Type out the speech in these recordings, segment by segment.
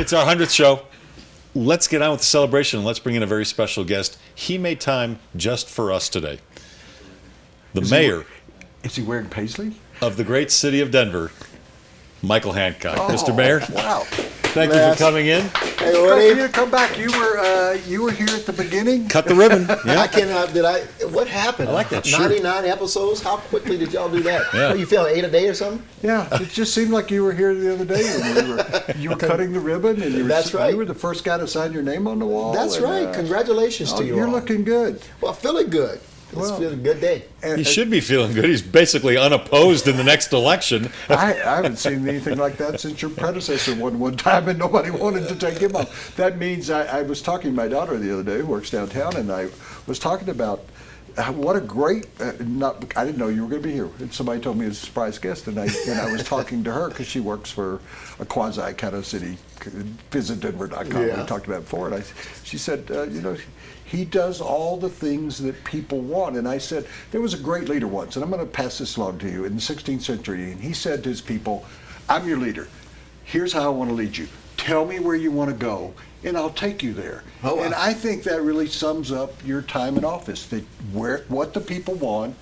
It's our 100th show. Let's get on with the celebration and let's bring in a very special guest. He made time just for us today. The mayor. Is he wearing paisley? Of the great city of Denver, Michael Hancock. Oh, Mr. Mayor. Wow. Thank you for coming in. Hey, Good Woody. for you to come back. You were here at the beginning. Cut the ribbon. Yeah. I cannot. What happened? I like that shirt. 99 episodes. How quickly did y'all do that? Yeah. What, you feeling 8 a day or something? Yeah, it just seemed like you were here the other day when you were cutting the ribbon, and That's right. you were the first guy to sign your name on the wall. That's and, right. Congratulations to you You're all. looking good. Well, feeling good. It's Well, been a good day. He should be feeling good. He's basically unopposed in the next election. I haven't seen anything like that since your predecessor won one time and nobody wanted to take him on. That means I was talking to my daughter the other day who works downtown, and I was talking about what a great, I didn't know you were going to be here. And somebody told me as a surprise guest, and I was talking to her because she works for a quasi kind of city, visitdenver.com. Yeah. We talked about it before, and she said, he does all the things that people want. And I said, there was a great leader once, and I'm going to pass this along to you, in the 16th century, and he said to his people, I'm your leader. Here's how I want to lead you. Tell me where you want to go, and I'll take you there. Oh, wow. And I think that really sums up your time in office, that what the people want,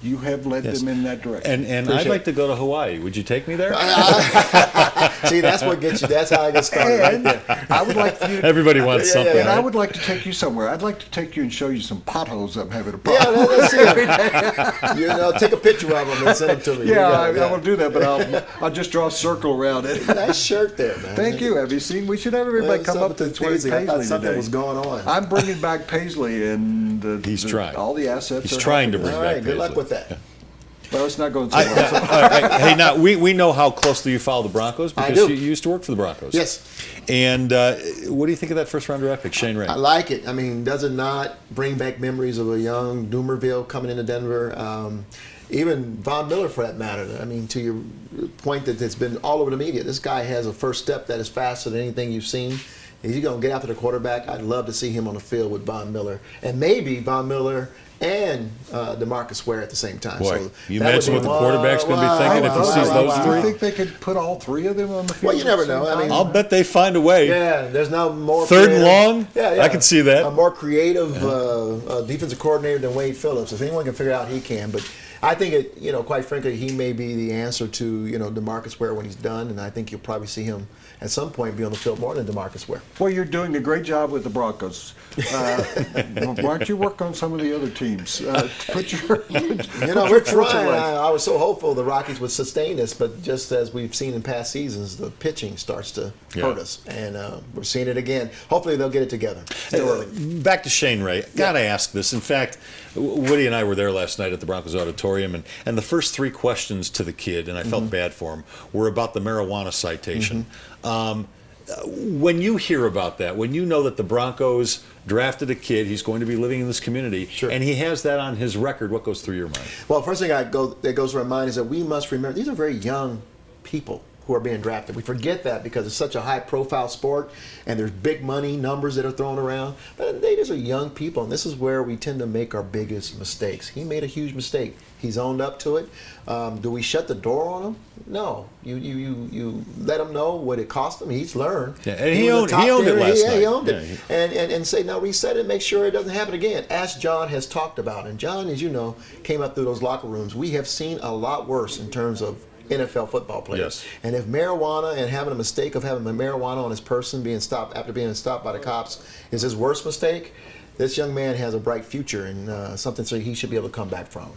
you have led them in that direction. And I'd like to go to Hawaii. Would you take me there? See, that's what gets you. That's how I get started right And there. I would like for you. Everybody wants something. And I right? would like to take you somewhere. I'd like to take you and show you some potholes I'm having a Yeah, problem. let's see. Take a picture of them and send them to me. Yeah, I will do that, but I'll just draw a circle around it. Nice shirt there, man. Thank you. Have you seen? We should have everybody come up to Paisley. I thought Paisley something today. was going on. I'm bringing back Paisley, and He's trying. all the assets. He's are trying to helping bring us. All back right, good luck Paisley. with that. Well, it's not going so All well. right. Hey, now we know how closely you follow the Broncos I because do. you used to work for the Broncos. Yes. And what do you think of that first round draft pick, Shane Ray? I like it. I mean, does it not bring back memories of a young Doomerville coming into Denver? Even Von Miller, for that matter. I mean, to your point that it's been all over the media, this guy has a first step that is faster than anything you've seen. Is he going to get after the quarterback? I'd love to see him on the field with Von Miller. And maybe Von Miller and DeMarcus Ware at the same time. Boy, So you that imagine would what the quarterback's going to be thinking if he sees those Do three? you think they could put all three of them on the field? Well, you never at the know. same I mean, time? I'll bet they find a way. Yeah, there's now more Third and creative- long? I can see that. A more creative defensive coordinator than Wade Phillips. If anyone can figure it out, he can. But I think quite frankly, he may be the answer to DeMarcus Ware when he's done, and I think you'll probably see him at some point be on the field more than DeMarcus Ware. Well, you're doing a great job with the Broncos. Why don't you work on some of the other teams? We're trying. I was so hopeful the Rockies would sustain this, but just as we've seen in past seasons, the pitching starts to hurt us, and we're seeing it again. Hopefully, they'll get it together. Still early. Back to Shane Ray. Got to ask this. In fact, Woody and I were there last night at the Broncos Auditorium, and the first three questions to the kid, and I felt bad for him, were about the marijuana citation. When you hear about that, when you know that the Broncos drafted a kid, he's going to be living in this community, and he has that on his record, what goes through your mind? Well, first thing that goes through my mind is that we must remember these are very young people who are being drafted. We forget that because it's such a high-profile sport, and there's big money numbers that are thrown around. But these are young people, and this is where we tend to make our biggest mistakes. He made a huge mistake. He's owned up to it. Do we shut the door on him? No. You let him know what it cost him. He's learned. Yeah, and he owned it last night. He owned it. And say, now reset it, make sure it doesn't happen again. As John has talked about, and John, as you know, came up through those locker rooms. We have seen a lot worse in terms of NFL football players. Yes. And if marijuana and having a mistake of having marijuana on his person after being stopped by the cops is his worst mistake, this young man has a bright future and something so he should be able to come back from.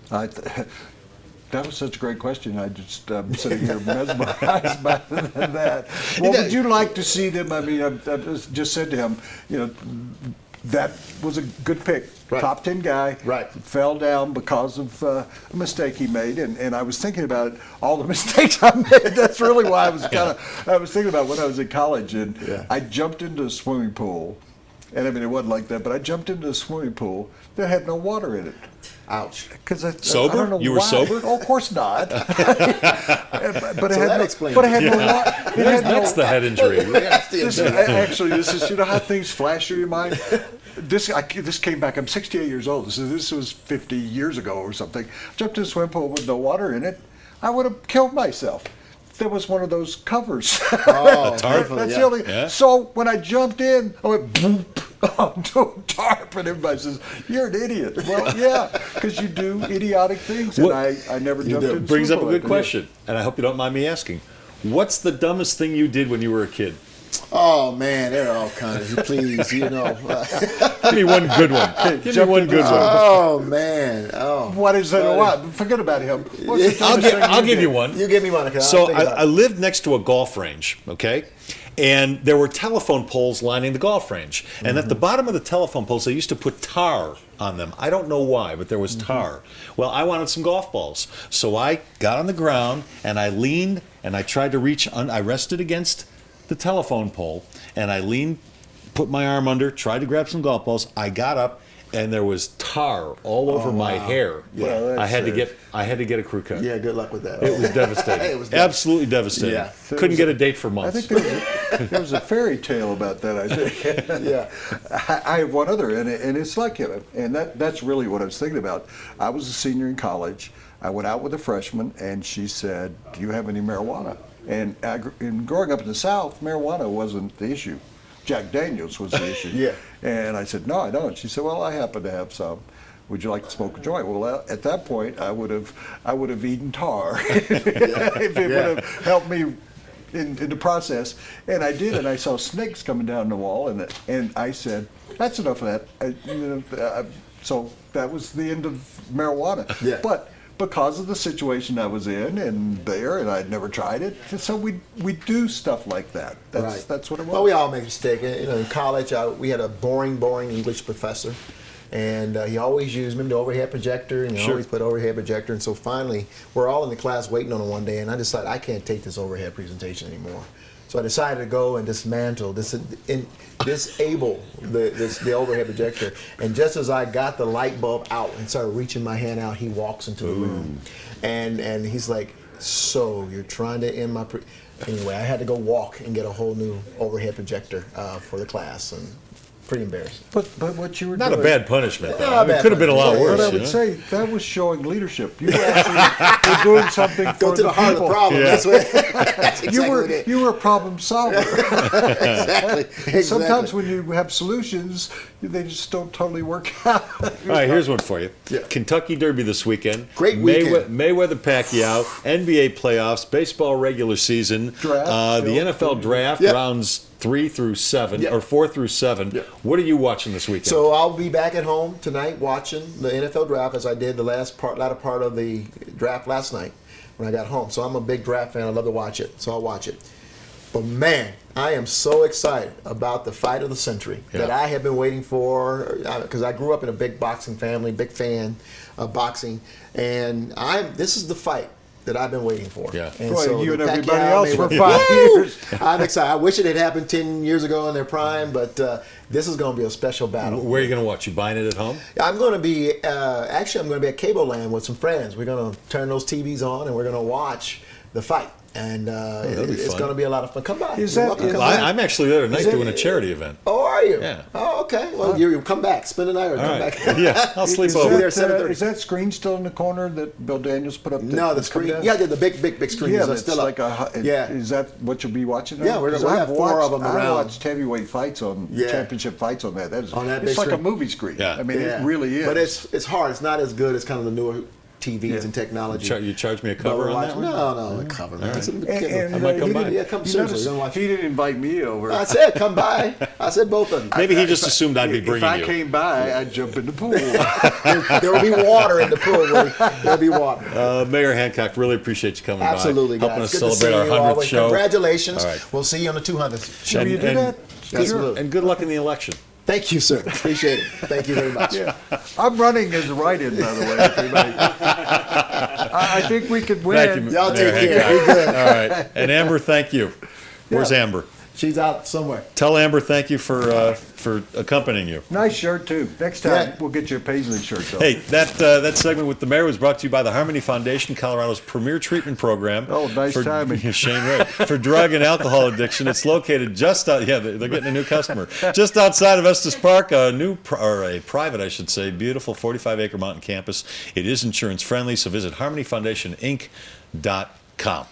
That was such a great question. I just sitting here mesmerized by that. What would you like to see them? I mean, I just said to him, that was a good pick. Right. Top 10 guy. Right. Fell down because of a mistake he made, and I was thinking about all the mistakes I made. That's really why I was thinking about when I was in college, and I jumped into a swimming pool, and I mean it wasn't like that, but I jumped into a swimming pool that had no water in it. Ouch. Sober? I don't know You were why. sober? Oh, of course not. but that explains But it it. had no water. That's the head injury. This is how things flash through your mind. This came back. I'm 68 years old. This was 50 years ago or something. Jumped in a swimming pool with no water in it. I would have killed myself. there was one of those covers. Oh, tarp? That's yeah. the only. Yeah. So when I jumped in, I went boop onto a tarp, and everybody says, "You're an idiot." Well, yeah, because you do idiotic things, and What- I never jumped in. Brings up a super good like that. question, and I hope you don't mind me asking. What's the dumbest thing you did when you were a kid? Oh man, there are all kinds. Please, Give me one good one. Give me one good one. Oh man. Oh. What is that? Buddy. What? Forget about him. What's the I'll, dumbest give, thing I'll give did? you one. You give me one. Okay, So I'll think about I it. lived next to a golf range, okay? And there were telephone poles lining the golf range. And at the bottom of the telephone poles, they used to put tar on them. I don't know why, but there was tar. Well, I wanted some golf balls. So I got on the ground and I leaned and I tried to reach, I rested against the telephone pole and I leaned, put my arm under, tried to grab some golf balls. I got up and there was tar all over my hair. Well, that's I had to serious. get a crew cut. Yeah, good luck with that. It was devastating. It was Absolutely devastating. Yeah. Couldn't get a date for I months. think there was a fairy tale about that. I think. Yeah. I have one other, and it's like him, and that's really what I was thinking about. I was a senior in college. I went out with a freshman, and she said, "Do you have any marijuana?" And growing up in the South, marijuana wasn't the issue. Jack Daniels was the issue. Yeah. And I said, "No, I don't." She said, "Well, I happen to have some. Would you like to smoke a joint?" Well, at that point, I would have eaten tar if it would have helped me in the process. And I did, and I saw snakes coming down the wall, and I said, "That's enough of that." So that was the end of marijuana. Yeah. But because of the situation I was in and I'd never tried it, so we do stuff like that. That's what it was. Well, we all make mistakes. In college, we had a boring English professor, and he always used, remember the overhead projector, and he Sure. always put overhead projector. And so finally, we're all in the class waiting on him one day, and I decided I can't take this overhead presentation anymore. So I decided to go and dismantle, disable the overhead projector. And just as I got the light bulb out and started reaching my hand out, he walks into the room, and he's like, "So you're trying to end my?" Anyway, I had to go walk and get a whole new overhead projector for the class, and pretty embarrassing. But what you were Not a doing, bad punishment, though. Not a It bad could have been a lot punishment. worse. But I you would know? say that was showing leadership. You actually were doing something Go for to the heart people. of the problem. Yeah. That's what. That's exactly You what it is. were a problem solver. Exactly. Sometimes when you have solutions, they just don't totally work out. All right, here's one for you. Yeah. Kentucky Derby this weekend. Great weekend. Mayweather Pacquiao, NBA playoffs, baseball regular season, Draft, the yeah. NFL draft, Yep. rounds 3 through 7, Yep. or 4 through 7. Yep. What are you watching this weekend? So I'll be back at home tonight watching the NFL draft as I did the latter part of the draft last night when I got home. So I'm a big draft fan. I love to watch it. So I'll watch it. But man, I am so excited about the fight of the century that Yeah. I have been waiting for because I grew up in a big boxing family, big fan of boxing, and this is the fight that I've been waiting for. Yeah. And Boy, so you the and everybody Pacquiao else for Mayweather- 5 Woo! years. I'm excited. I wish it had happened 10 years ago in their prime, but this is going to be a special battle. Where are you going to watch? You buying it at home? I'm going to be I'm going to be at Cable Land with some friends. We're going to turn those TVs on and we're going to watch the fight. And that'll be it's fun. going to be a lot of fun. Come by. Is You're that- welcome. is Come that- by. I'm actually there tonight Is it- doing a charity event. Oh, are you? Yeah. Oh, okay. Well, you come back. Spend the night or All come right. back. Yeah, I'll sleep Is over. there that, at 7:30. is that screen still in the corner that Bill Daniels put up? No, the that's come screen. down? Yeah, the big screens Yeah, are but still it's up. like Yeah. Is that what you'll be watching? Yeah, we're gonna have 4 of them I around. watched heavyweight fights on Yeah. championship fights on that. That is, On that it's big like a screen. movie screen. Yeah. I mean, Yeah. it really is. But it's hard. It's not as good as kind of the newer TVs Yeah. and technology. You charge me a But cover we're on watching- that one? No, a cover. Man. right. It's a- And, I might come he by. didn't- Yeah, come you seriously. notice Don't watch he didn't invite me over. I said, come by. I said both of them. Maybe he just assumed I'd be If bringing I you. came by, I'd jump in the pool. There will be water in the pool. There'll be water. Mayor Hancock, really appreciate you coming Absolutely, by, guys. helping us Good to celebrate see our you 100th always. show. Congratulations. All right. We'll see you on the 200th show. Will you do that? Absolutely. And good luck in the election. Thank you, sir. Appreciate it. Thank you very much. Yeah. I'm running as a write-in, by the way. If anybody- I think we could win. Thank you, Y'all Mayor take care. Hancock. Be good. All right. And Amber, thank you. Where's Yeah. Amber? She's out somewhere. Tell Amber thank you for accompanying you. Nice shirt, too. Next time, Yeah. we'll get you a Paisley shirt, though. Hey, that segment with the mayor was brought to you by the Harmony Foundation, Colorado's premier treatment program. Oh, nice for, timing. Shane Ray. For drug and alcohol addiction. It's located just out. Yeah, they're getting a new customer. Just outside of Estes Park, a private, I should say, beautiful 45-acre mountain campus. It is insurance friendly, so visit harmonyfoundationinc.com.